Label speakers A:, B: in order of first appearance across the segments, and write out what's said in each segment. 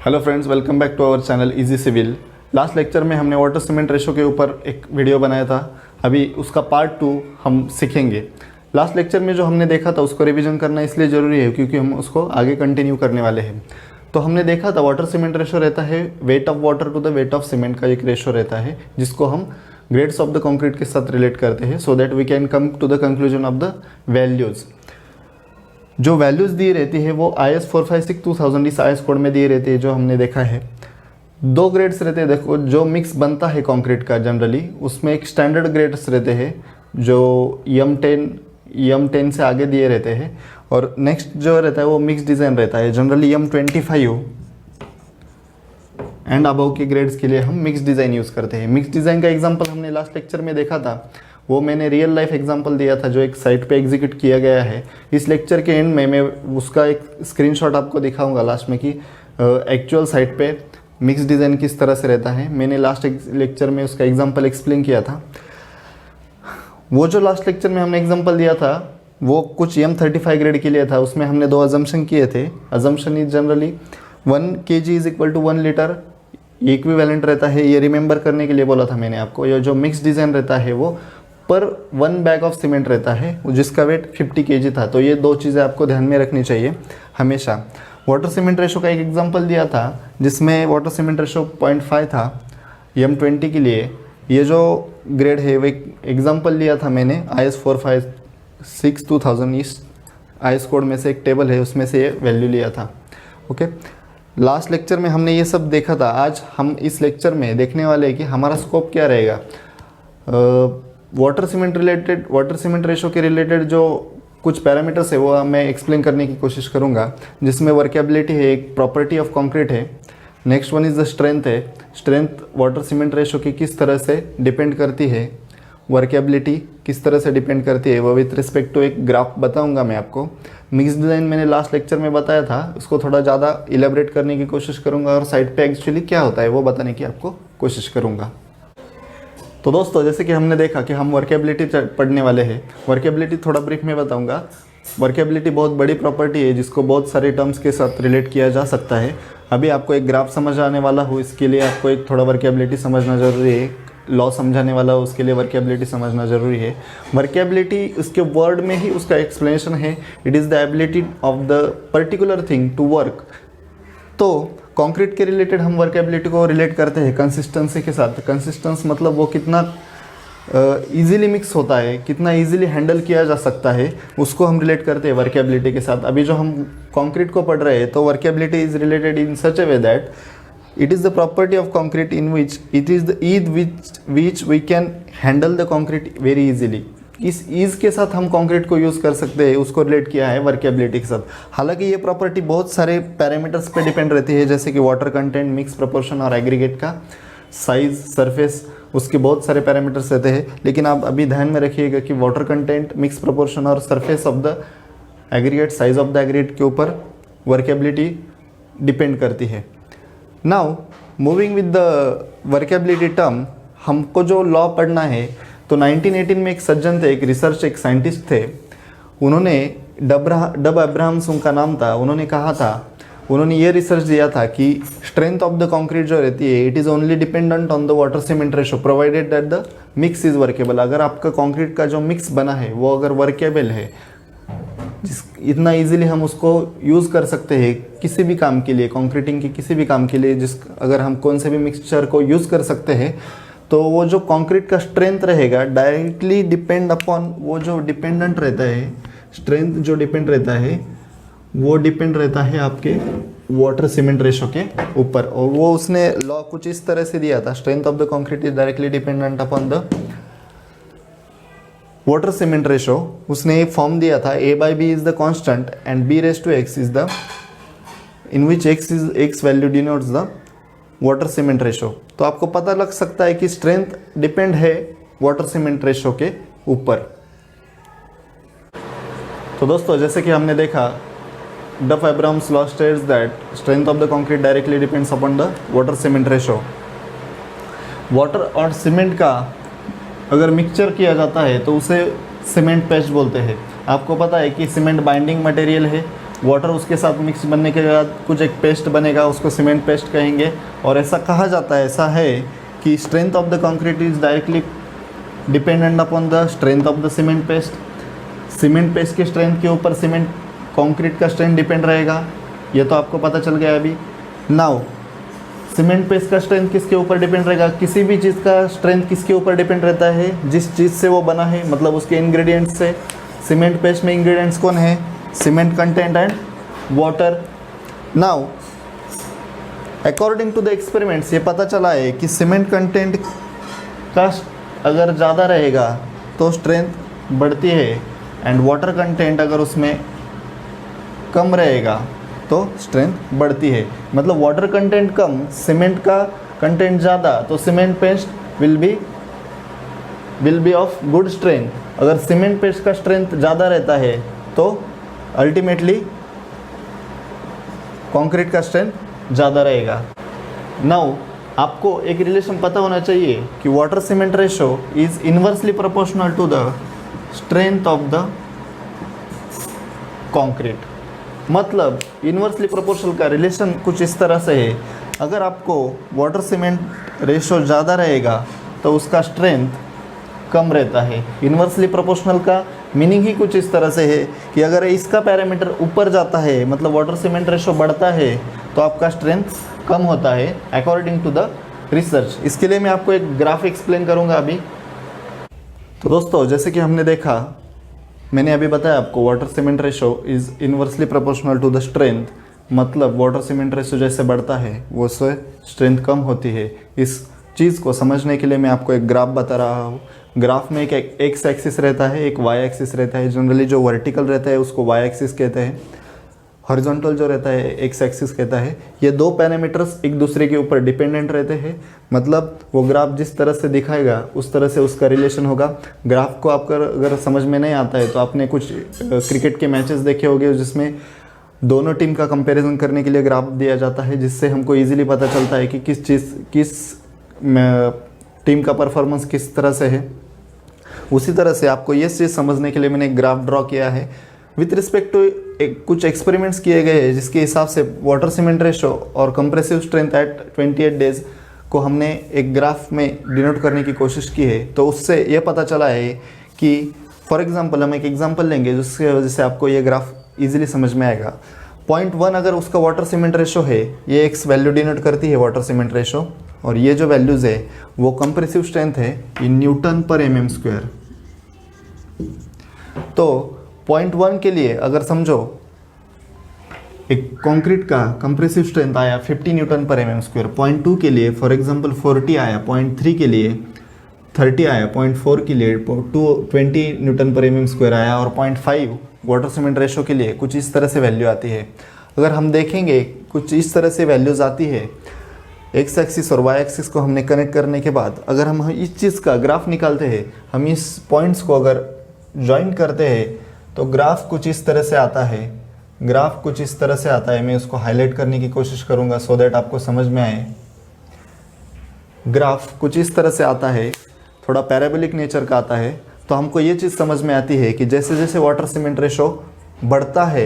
A: Hello friends, welcome back to our channel easy civil. Last lecture में हमने water cement ratio के ऊपर एक वीडियो बनाया था। अभी उसका पार्ट 2 हम सीखेंगे। लास्ट लेक्चर में जो हमने देखा था उसको रिवीजन करना इसलिए ज़रूरी है क्योंकि हम उसको आगे कंटिन्यू करने वाले हैं। तो हमने देखा था वाटर सीमेंट रेशो रहता है weight of water to the weight of cement का एक रेशो रहता है जिसको हम ग्रेड्स ऑफ द कंक्रीट के साथ रिलेट करते हैं so that we can come to the conclusion of the values. जो वैल्यूज़ दी रहती है वो IS 456-2000 इस IS कोड में दी रहती है। जो हमने देखा है 2 ग्रेड्स रहते हैं। देखो, जो मिक्स बनता है कंक्रीट का जनरली उसमें एक स्टैंडर्ड ग्रेड्स रहते हैं जो M10 से आगे दिए रहते हैं, और नेक्स्ट जो रहता है वो मिक्स डिज़ाइन रहता है। जनरली M25 एंड अबव के ग्रेड्स के लिए हम मिक्स डिज़ाइन यूज़ करते हैं। मिक्स डिज़ाइन का एग्जांपल हमने लास्ट लेक्चर में देखा था, वो मैंने रियल लाइफ एग्जांपल दिया था जो एक साइट पे एग्जीक्यूट किया गया है। इस लेक्चर के एंड में मैं उसका एक स्क्रीनशॉट आपको दिखाऊंगा लास्ट में कि एक्चुअल साइट पे मिक्स डिज़ाइन किस तरह से रहता है। मैंने लास्ट लेक्चर में उसका एग्जांपल एक्सप्लेन किया था। वो जो लास्ट लेक्चर में हमने एग्जांपल दिया था वो कुछ M35 ग्रेड के लिए था। उसमें हमने 2 अजम्पशन किए थे। Assumption is generally 1 kg is equal to 1 litre, ये इक्विवेलेंट रहता है। ये रिमेंबर करने के लिए बोला था मैंने आपको। ये जो मिक्स डिज़ाइन रहता है वो पर 1 बैग ऑफ सीमेंट रहता है जिसका वेट 50 kg था। तो ये 2 चीज़ें आपको ध्यान में रखनी चाहिए हमेशा। वाटर सीमेंट रेशो का एक एग्जांपल दिया था जिसमें वाटर सीमेंट रेशो 0.5 था M20 के लिए। ये जो ग्रेड है वो एक एग्जांपल लिया था मैंने IS 456-2000 इस IS कोड में से एक टेबल है उसमें से ये वैल्यू लिया था। ओके, लास्ट लेक्चर में हमने ये सब देखा था। आज हम इस लेक्चर में देखने वाले हैं कि हमारा स्कोप क्या रहेगा। वाटर सीमेंट रेशो के रिलेटेड जो कुछ पैरामीटर्स है वो मैं एक्सप्लेन करने की कोशिश करूंगा, जिसमें वर्केबिलिटी है, एक प्रॉपर्टी ऑफ कंक्रीट है। Next one is the strength है। स्ट्रेंथ वाटर सीमेंट रेशो की किस तरह से डिपेंड करती है, वर्केबिलिटी किस तरह से डिपेंड करती है, वो विथ रिस्पेक्ट टू एक ग्राफ बताऊंगा मैं आपको। मिक्स डिज़ाइन मैंने लास्ट लेक्चर में बताया था, उसको थोड़ा ज़्यादा इलेबरेट करने की कोशिश करूँगा और साइड पे एक्चुअली क्या होता है वो बताने की आपको कोशिश करूँगा। तो दोस्तों, जैसे कि हमने देखा कि हम वर्केबिलिटी पढ़ने वाले हैं। वर्केबिलिटी थोड़ा ब्रीफ में बताऊंगा। वर्केबिलिटी बहुत बड़ी प्रॉपर्टी है जिसको बहुत सारे टर्म्स के साथ रिलेट किया जा सकता है। अभी आपको एक ग्राफ समझ आने वाला हो, इसके लिए आपको एक थोड़ा वर्केबिलिटी समझना ज़रूरी है। लॉ समझाने वाला हो उसके लिए वर्केबिलिटी समझना ज़रूरी है। वर्केबिलिटी उसके वर्ड में ही उसका एक्सप्लेनेशन है। It is the ability of the particular thing to work. तो कंक्रीट के रिलेटेड हम वर्केबिलिटी को रिलेट करते हैं कंसिस्टेंसी के साथ। कंसिस्टेंस मतलब वो कितना इजीली मिक्स होता है, कितना इजीली हैंडल किया जा सकता है, उसको हम रिलेट करते हैं वर्केबिलिटी के साथ। अभी जो हम कंक्रीट को पढ़ रहे हैं तो workability is related in such a way that it is the property of concrete in which it is the ease which we can handle the concrete very easily. इस ईज़ के साथ हम कंक्रीट को यूज़ कर सकते हैं, उसको relate किया है वर्केबिलिटी के साथ। हालांकि ये प्रॉपर्टी बहुत सारे पैरामीटर्स पे डिपेंड रहती है, जैसे कि वाटर कंटेंट, मिक्स प्रोपोर्शन और एग्रीगेट का साइज, सरफेस, उसके बहुत सारे पैरामीटर्स रहते हैं। लेकिन आप अभी ध्यान में रखिएगा कि वाटर कंटेंट, मिक्स प्रोपोर्शन और surface of the aggregate, size of the aggregate के ऊपर वर्केबिलिटी डिपेंड करती है। Now moving with the workability term, हमको जो लॉ पढ़ना है तो 1918 में एक सज्जन थे, एक साइंटिस्ट थे। उन्होंने डब अब्राहम्स उनका नाम था। उन्होंने कहा था, उन्होंने ये रिसर्च दिया था कि स्ट्रेंथ ऑफ द कंक्रीट जो रहती है it is only dependent on the water cement ratio provided that the mix is workable. अगर आपका कंक्रीट का जो मिक्स बना है वो अगर वर्केबल है, इतना इजीली हम उसको यूज़ कर सकते हैं किसी भी काम के लिए, कंक्रीटिंग के किसी भी काम के लिए, अगर हम कौन से भी मिक्सचर को यूज़ कर सकते हैं, तो वो जो कंक्रीट का स्ट्रेंथ रहेगा डायरेक्टली डिपेंड अपॉन वो जो डिपेंडेंट रहता है, स्ट्रेंथ जो डिपेंड रहता है वो डिपेंड रहता है आपके वाटर सीमेंट रेशो के ऊपर। और वो उसने लॉ कुछ इस तरह से दिया था, strength of the concrete is directly dependent upon the water cement ratio. उसने एक फॉर्म दिया था, A/B is the constant and B⁻x is the in which x value denotes the water cement ratio. तो आपको पता लग सकता है कि स्ट्रेंथ डिपेंड है वाटर सीमेंट रेशो के ऊपर। तो दोस्तों, जैसे कि हमने देखा Duff Abrams law states that strength of the concrete directly depends upon the water cement ratio. Water और सीमेंट का अगर मिक्सचर किया जाता है तो उसे सीमेंट पेस्ट बोलते हैं। आपको पता है कि सीमेंट बाइंडिंग मटेरियल है वाटर उसके साथ मिक्स बनने के बाद कुछ एक पेस्ट बनेगा, उसको सीमेंट पेस्ट कहेंगे। और ऐसा कहा जाता है, ऐसा है कि strength of the concrete is directly dependent upon the strength of the cement paste. Cement paste के स्ट्रेंथ के ऊपर सीमेंट कंक्रीट का स्ट्रेंथ डिपेंड रहेगा, ये तो आपको पता चल गया अभी। नाउ सीमेंट पेस्ट का स्ट्रेंथ किसके ऊपर डिपेंड रहेगा? किसी भी चीज़ का स्ट्रेंथ किसके ऊपर डिपेंड रहता है? जिस चीज़ से वो बना है, मतलब उसके इंग्रेडिएंट्स से। सीमेंट पेस्ट में इंग्रेडिएंट्स कौन है? Cement content and water. Now according to the experiments ये पता चला है कि सीमेंट कंटेंट का अगर ज़्यादा रहेगा तो स्ट्रेंथ बढ़ती है, एंड वाटर कंटेंट अगर उसमें कम रहेगा तो स्ट्रेंथ बढ़ती है। मतलब वाटर कंटेंट कम, सीमेंट का कंटेंट ज़्यादा, तो cement paste will be of good strength. अगर सीमेंट पेस्ट का स्ट्रेंथ ज़्यादा रहता है तो अल्टीमेटली कंक्रीट का स्ट्रेंथ ज़्यादा रहेगा। नाउ आपको एक रिलेशन पता होना चाहिए कि water cement ratio is inversely proportional to the strength of the concrete. मतलब इन्वर्सली प्रोपोर्शनल का रिलेशन कुछ इस तरह से है, अगर आपको वाटर सीमेंट रेशो ज़्यादा रहेगा तो उसका स्ट्रेंथ कम रहता है। इन्वर्सली प्रोपोर्शनल का मीनिंग ही कुछ इस तरह से है कि अगर इसका पैरामीटर ऊपर जाता है, मतलब वाटर सीमेंट रेशो बढ़ता है, तो आपका स्ट्रेंथ कम होता है अकॉर्डिंग टू द रिसर्च। इसके लिए मैं आपको एक ग्राफ एक्सप्लेन करूँगा अभी। तो दोस्तों जैसे कि हमने देखा, मैंने अभी बताया आपको water cement ratio is inversely proportional to the strength. मतलब वाटर सीमेंट रेशो जैसे बढ़ता है वो से स्ट्रेंथ कम होती है। इस चीज़ को समझने के लिए मैं आपको एक ग्राफ बता रहा हूँ। ग्राफ में एक एक्स एक्सिस रहता है, एक वाई एक्सिस रहता है। जनरली जो वर्टिकल रहता है उसको वाई एक्सिस कहते हैं, हॉरिजॉन्टल जो रहता है एक्स एक्सिस कहता है। ये दो पैरामीटर्स एक दूसरे के ऊपर डिपेंडेंट रहते हैं। मतलब वो ग्राफ जिस तरह से दिखाएगा उस तरह से उसका रिलेशन होगा। ग्राफ को आपको अगर समझ में नहीं आता है तो आपने कुछ क्रिकेट के मैचेस देखे होंगे जिसमें दोनों टीम का कंपैरिजन करने के लिए ग्राफ दिया जाता है, जिससे हमको ईजिली पता चलता है कि किस टीम का परफॉर्मेंस किस तरह से है। उसी तरह से आपको ये चीज़ समझने के लिए मैंने एक ग्राफ ड्रॉ किया है विथ रिस्पेक्ट टू कुछ एक्सपेरिमेंट्स किए गए हैं, जिसके हिसाब से वाटर सीमेंट रेशो और कंप्रेसिव स्ट्रेंथ एट 28 डेज को हमने एक ग्राफ में डिनोट करने की कोशिश की है। तो उससे ये पता चला है कि फॉर एग्जांपल हम एक एग्जांपल लेंगे जिसकी वजह से आपको ये ग्राफ इजीली समझ में आएगा। 0.1 अगर उसका वाटर सीमेंट रेशो है, ये एक्स वैल्यू डिनोट करती है वाटर सीमेंट रेशो, और ये जो वैल्यूज़ है वो कंप्रेसिव स्ट्रेंथ है इन न्यूटन पर mm स्क्वायर। तो 0.1 के लिए अगर समझो एक कंक्रीट का कंप्रेसिव स्ट्रेंथ आया 50 न्यूटन पर mm स्क्वायर, 0.2 के लिए फॉर एग्जांपल 40 आया, 0.3 के लिए 30 आया, 0.4 के लिए 20 न्यूटन पर mm स्क्वायर आया, और 0.5 वाटर सीमेंट रेशो के लिए कुछ इस तरह से वैल्यू आती है। अगर हम देखेंगे कुछ इस तरह से वैल्यूज़ आती है, एक्स एक्सिस और वाई एक्सिस को हमने कनेक्ट करने के बाद अगर हम इस चीज़ का ग्राफ निकालते हैं, हम इस पॉइंट्स को अगर ज्वाइन करते हैं तो ग्राफ कुछ इस तरह से आता है। ग्राफ कुछ इस तरह से आता है, मैं उसको हाईलाइट करने की कोशिश करूंगा सो दैट आपको समझ में आए। ग्राफ कुछ इस तरह से आता है, थोड़ा पैराबोलिक नेचर का आता है। तो हमको ये चीज़ समझ में आती है कि जैसे जैसे वाटर सीमेंट रेशो बढ़ता है,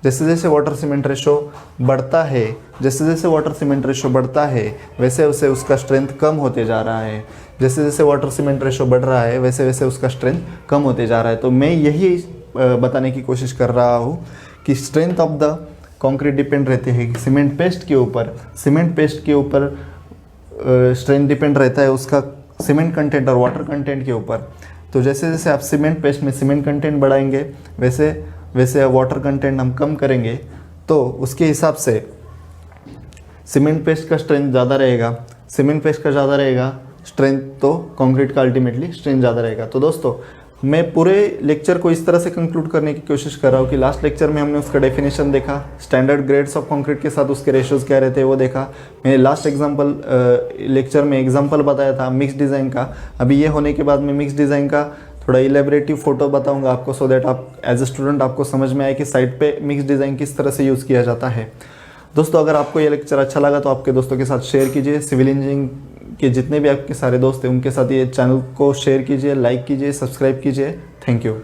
A: जैसे जैसे वाटर सीमेंट रेशो बढ़ता है, जैसे जैसे वाटर सीमेंट रेशो बढ़ता है, वैसे वैसे उसका स्ट्रेंथ कम होते जा रहा है। जैसे जैसे वाटर सीमेंट रेशो बढ़ रहा है वैसे वैसे उसका स्ट्रेंथ कम होते जा रहा है। तो मैं यही बताने की कोशिश कर रहा हूँ कि strength of the concrete depend रहते हैं सीमेंट पेस्ट के ऊपर। सीमेंट पेस्ट के ऊपर स्ट्रेंथ डिपेंड रहता है उसका सीमेंट कंटेंट और वाटर कंटेंट के ऊपर। तो जैसे जैसे आप सीमेंट पेस्ट में सीमेंट कंटेंट बढ़ाएंगे वैसे वैसे वाटर कंटेंट हम कम करेंगे, तो उसके हिसाब से सीमेंट पेस्ट का स्ट्रेंथ ज़्यादा रहेगा। सीमेंट पेस्ट का ज़्यादा रहेगा स्ट्रेंथ, तो कंक्रीट का अल्टीमेटली स्ट्रेंथ ज़्यादा रहेगा। तो दोस्तों मैं पूरे लेक्चर को इस तरह से कंक्लूड करने की कोशिश कर रहा हूँ कि लास्ट लेक्चर में हमने उसका डेफिनेशन देखा, स्टैंडर्ड ग्रेड्स ऑफ कंक्रीट के साथ उसके रेशोज़ क्या रहते हैं वो देखा। मैंने लास्ट लेक्चर में एग्जांपल बताया था मिक्स डिज़ाइन का। अभी ये होने के बाद मैं मिक्स डिज़ाइन का थोड़ा इलेबरेटिव फोटो बताऊंगा आपको, सो दैट आप एज ए स्टूडेंट आपको समझ में आए कि साइट पे मिक्स डिज़ाइन किस तरह से यूज़ किया जाता है। दोस्तों अगर आपको ये लेक्चर अच्छा लगा तो आपके दोस्तों के साथ शेयर कीजिए। सिविल इंजीनियरिंग के जितने भी आपके सारे दोस्त हैं उनके साथ ये चैनल को शेयर कीजिए, लाइक कीजिए, सब्सक्राइब कीजिए। Thank you.